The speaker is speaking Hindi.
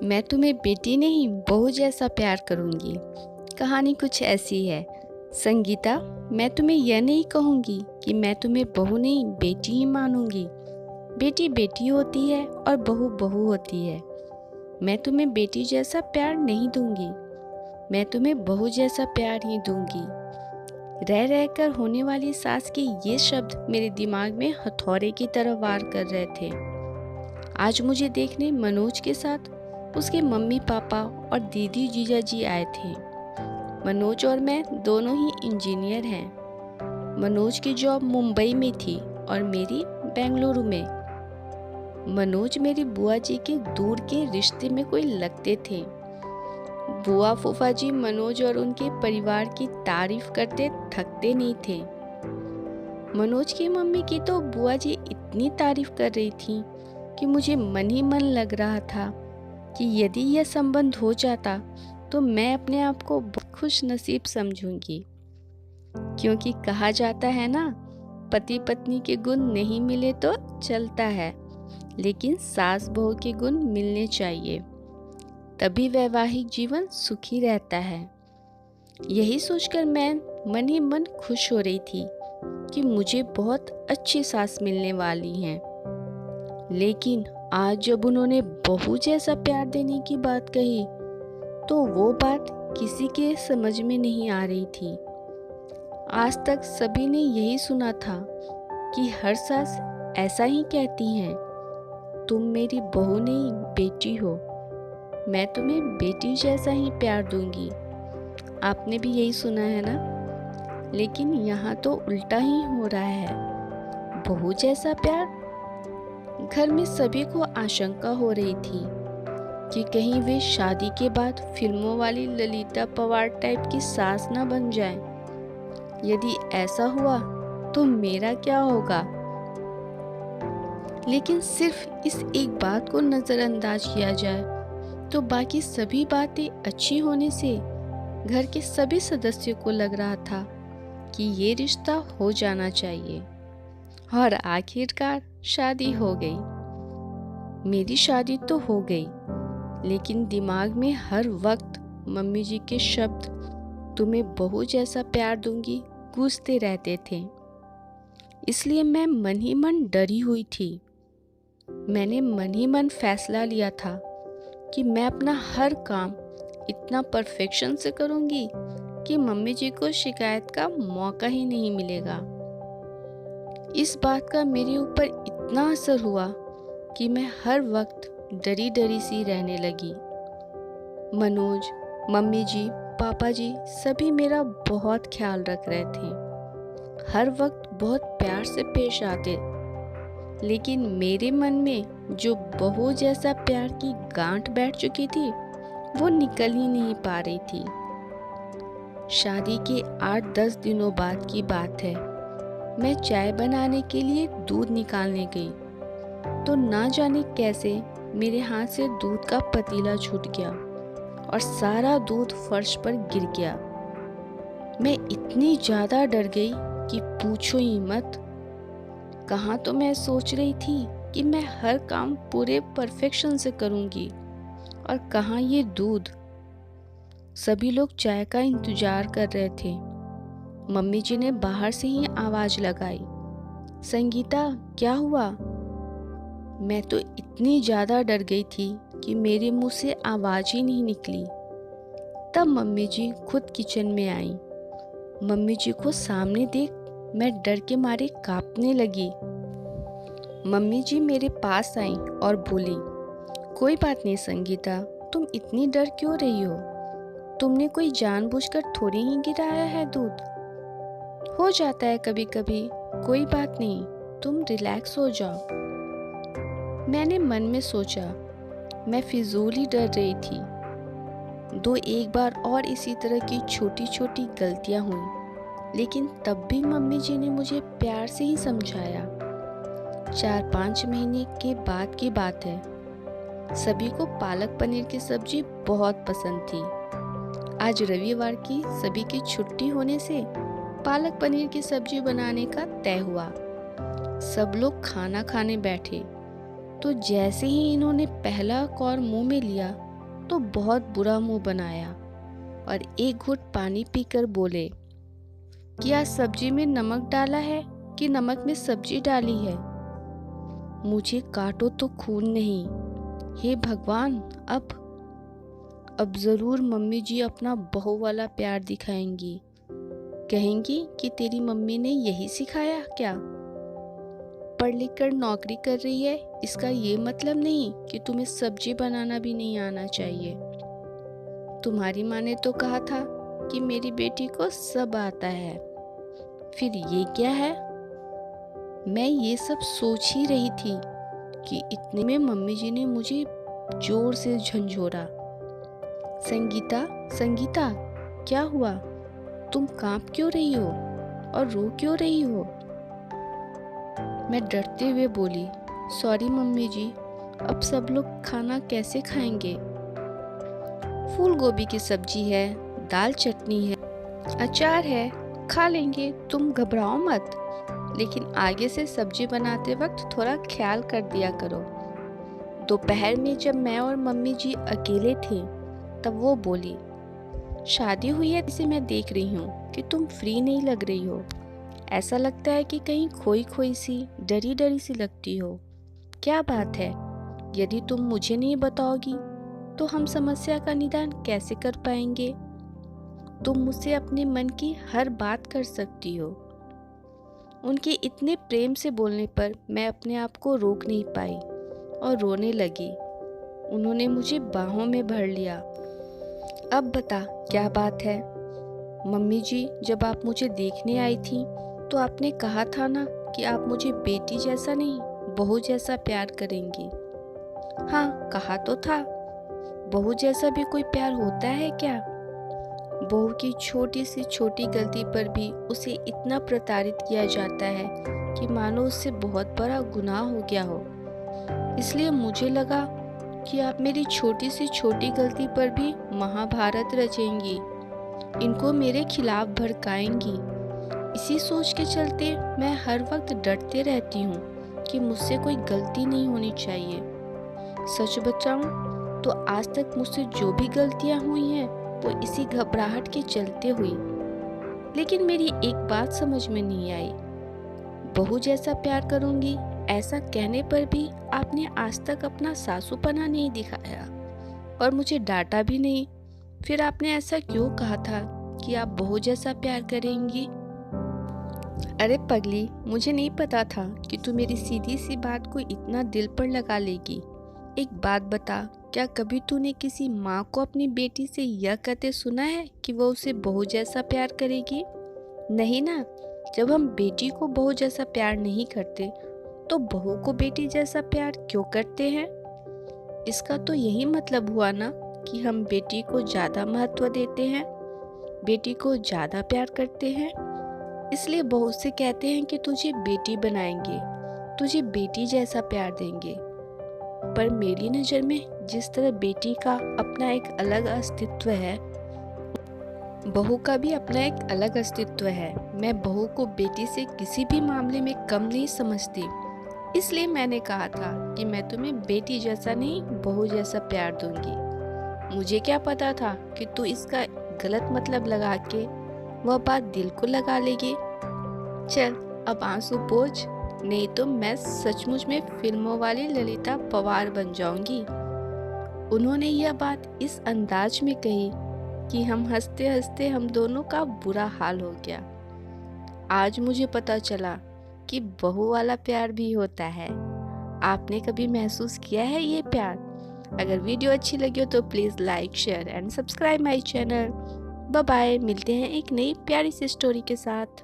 मैं तुम्हें बेटी नहीं बहू जैसा प्यार करूंगी। कहानी कुछ ऐसी है। संगीता, मैं तुम्हें यह नहीं कहूंगी कि मैं तुम्हें बहू नहीं बेटी ही मानूंगी। बेटी बेटी होती है और बहू बहू होती है। मैं तुम्हें बेटी जैसा प्यार नहीं दूंगी, मैं तुम्हें बहू जैसा प्यार ही दूंगी। रह रहकर होने वाली सास के ये शब्द मेरे दिमाग में हथौड़े की तरह वार कर रहे थे। आज मुझे देखने मनोज के साथ उसके मम्मी पापा और दीदी जीजा जी आए थे। मनोज और मैं दोनों ही इंजीनियर हैं। मनोज की जॉब मुंबई में थी और मेरी बेंगलुरु में। मनोज मेरी बुआ जी के दूर के रिश्ते में कोई लगते थे। बुआ फूफा जी मनोज और उनके परिवार की तारीफ करते थकते नहीं थे। मनोज की मम्मी की तो बुआ जी इतनी तारीफ कर रही थी कि मुझे मन ही मन लग रहा था कि यदि यह संबंध हो जाता तो मैं अपने आप को बहुत खुश नसीब समझूंगी। क्योंकि कहा जाता है ना, पति पत्नी के गुण नहीं मिले तो चलता है, लेकिन सास बहू के गुण मिलने चाहिए, तभी वैवाहिक जीवन सुखी रहता है। यही सोचकर मैं मन ही मन खुश हो रही थी कि मुझे बहुत अच्छी सास मिलने वाली हैं। लेकिन आज जब उन्होंने बहू जैसा प्यार देने की बात कही तो वो बात किसी के समझ में नहीं आ रही थी। आज तक सभी ने यही सुना था कि हर सास ऐसा ही कहती हैं, तुम मेरी बहू नहीं बेटी हो, मैं तुम्हें बेटी जैसा ही प्यार दूंगी। आपने भी यही सुना है ना? लेकिन यहाँ तो उल्टा ही हो रहा है। बहू जैसा प्यार। घर में सभी को आशंका हो रही थी कि कहीं वे शादी के बाद फिल्मों वाली ललिता पवार टाइप की सास ना बन जाए। यदि ऐसा हुआ तो मेरा क्या होगा? लेकिन सिर्फ इस एक बात को नजरअंदाज किया जाए तो बाकी सभी बातें अच्छी होने से घर के सभी सदस्यों को लग रहा था कि ये रिश्ता हो जाना चाहिए। और आखिरकार शादी हो गई। मेरी शादी तो हो गई, लेकिन दिमाग में हर वक्त मम्मी जी के शब्द, तुम्हें बहू जैसा प्यार दूंगी, गूंजते रहते थे। इसलिए मैं मन ही मन डरी हुई थी। मैंने मन ही मन फैसला लिया था कि मैं अपना हर काम इतना परफेक्शन से करूंगी कि मम्मी जी को शिकायत का मौका ही नहीं मिलेगा। इस बात का मेरे ऊपर इतना असर हुआ कि मैं हर वक्त डरी डरी सी रहने लगी। मनोज, मम्मी जी, पापा जी सभी मेरा बहुत ख्याल रख रहे थे, हर वक्त बहुत प्यार से पेश आते। लेकिन मेरे मन में जो बहू जैसा प्यार की गांठ बैठ चुकी थी वो निकल ही नहीं पा रही थी। शादी के 8-10 दिनों बाद की बात है। मैं चाय बनाने के लिए दूध निकालने गई तो ना जाने कैसे मेरे हाथ से दूध का पतीला छूट गया और सारा दूध फर्श पर गिर गया। मैं इतनी ज़्यादा डर गई कि पूछो ही मत। कहाँ तो मैं सोच रही थी कि मैं हर काम पूरे परफेक्शन से करूँगी, और कहाँ ये दूध। सभी लोग चाय का इंतजार कर रहे थे। मम्मी जी ने बाहर से ही आवाज लगाई, संगीता क्या हुआ? मैं तो इतनी ज़्यादा डर गई थी कि मेरे मुंह से आवाज ही नहीं निकली। तब मम्मी जी खुद किचन में आई। मम्मी जी को सामने देख मैं डर के मारे कांपने लगी। मम्मी जी मेरे पास आई और बोली, कोई बात नहीं संगीता, तुम इतनी डर क्यों रही हो? तुमने कोई जानबूझकर थोड़ी ही गिराया है दूध, हो जाता है कभी कभी, कोई बात नहीं, तुम रिलैक्स हो जाओ। मैंने मन में सोचा, मैं फिजूल ही डर रही थी। एक बार और इसी तरह की छोटी छोटी गलतियां हुई, लेकिन तब भी मम्मी जी ने मुझे प्यार से ही समझाया। 4-5 महीने के बाद की बात है। सभी को पालक पनीर की सब्जी बहुत पसंद थी। आज रविवार की सभी की छुट्टी होने से पालक पनीर की सब्जी बनाने का तय हुआ। सब लोग खाना खाने बैठे तो जैसे ही इन्होंने पहला कौर मुंह में लिया तो बहुत बुरा मुंह बनाया और एक घूंट पानी पीकर बोले, क्या सब्जी में नमक डाला है कि नमक में सब्जी डाली है? मुझे काटो तो खून नहीं। हे भगवान, अब जरूर मम्मी जी अपना बहू वाला प्यार दिखाएंगी। कहेंगी कि तेरी मम्मी ने यही सिखाया क्या? पढ़ लिख कर नौकरी कर रही है, इसका ये मतलब नहीं कि तुम्हें सब्जी बनाना भी नहीं आना चाहिए। तुम्हारी माँ ने तो कहा था कि मेरी बेटी को सब आता है, फिर ये क्या है? मैं ये सब सोच ही रही थी कि इतने में मम्मी जी ने मुझे जोर से झंझोरा। संगीता, संगीता, क्या हुआ? तुम कांप क्यों रही हो और रो क्यों रही हो? मैं डरते हुए बोली, सॉरी मम्मी जी, अब सब लोग खाना कैसे खाएंगे? फूल गोभी की सब्जी है, दाल चटनी है, अचार है, खा लेंगे, तुम घबराओ मत। लेकिन आगे से सब्जी बनाते वक्त थोड़ा ख्याल कर दिया करो। दोपहर में जब मैं और मम्मी जी अकेले थे तब वो बोली, शादी हुई है इसे मैं देख रही हूँ कि तुम फ्री नहीं लग रही हो। ऐसा लगता है कि कहीं खोई खोई सी, डरी डरी सी लगती हो। क्या बात है? यदि तुम मुझे नहीं बताओगी तो हम समस्या का निदान कैसे कर पाएंगे? तुम मुझसे अपने मन की हर बात कर सकती हो। उनके इतने प्रेम से बोलने पर मैं अपने आप को रोक नहीं पाई और रोने लगी। उन्होंने मुझे बाहों में भर लिया। अब बता, क्या बात है? मम्मी जी, जब आप मुझे देखने आई थी तो आपने कहा था ना कि आप मुझे बेटी जैसा नहीं, बहू जैसा प्यार करेंगी। हाँ, कहा तो था। बहू जैसा भी कोई प्यार होता है क्या? बहू की छोटी सी छोटी गलती पर भी उसे इतना प्रताड़ित किया जाता है कि मानो उससे बहुत बड़ा गुनाह हो गया हो। इसलिए मुझे लगा कि आप मेरी छोटी सी छोटी गलती पर भी महाभारत रचेंगी, इनको मेरे खिलाफ भड़काएंगी। इसी सोच के चलते मैं हर वक्त डरते रहती हूँ कि मुझसे कोई गलती नहीं होनी चाहिए। सच बताऊं तो आज तक मुझसे जो भी गलतियाँ हुई हैं वो इसी घबराहट के चलते हुई। लेकिन मेरी एक बात समझ में नहीं आई, बहू जैसा प्यार करूंगी ऐसा कहने पर भी आपने आज तक अपना सासूपना नहीं दिखाया और मुझे डांटा भी नहीं। फिर आपने ऐसा क्यों कहा था कि आप बहू जैसा प्यार करेंगी? अरे पगली, मुझे नहीं पता था कि तू मेरी सीधी सी बात को इतना दिल पर लगा लेगी। एक बात बता, क्या कभी तूने किसी माँ को अपनी बेटी से यह कहते सुना है कि वो उसे बहू जैसा प्यार करेगी? नहीं ना। जब हम बेटी को बहू जैसा प्यार नहीं करते तो बहू को बेटी जैसा प्यार क्यों करते हैं? इसका तो यही मतलब हुआ ना कि हम बेटी को ज़्यादा महत्व देते हैं, बेटी को ज़्यादा प्यार करते हैं। इसलिए बहू से कहते हैं कि तुझे बेटी बनाएंगे, तुझे बेटी जैसा प्यार देंगे। पर मेरी नज़र में जिस तरह बेटी का अपना एक अलग अस्तित्व है, बहू का भी अपना एक अलग अस्तित्व है। मैं बहू को बेटी से किसी भी मामले में कम नहीं समझती। इसलिए मैंने कहा था कि मैं तुम्हें बेटी जैसा नहीं, बहू जैसा प्यार दूंगी। मुझे क्या पता था कि तू इसका गलत मतलब लगा के वह बात दिल को लगा लेगी। चल अब आंसू पोंछ, नहीं तो मैं सचमुच में फिल्मों वाली ललिता पवार बन जाऊंगी। उन्होंने यह बात इस अंदाज में कही कि हम हंसते हंसते हम दोनों का बुरा हाल हो गया। आज मुझे पता चला कि बहू वाला प्यार भी होता है। आपने कभी महसूस किया है ये प्यार? अगर वीडियो अच्छी लगी हो तो please like, share and subscribe my channel. Bye bye, मिलते हैं एक नई प्यारी सी स्टोरी के साथ।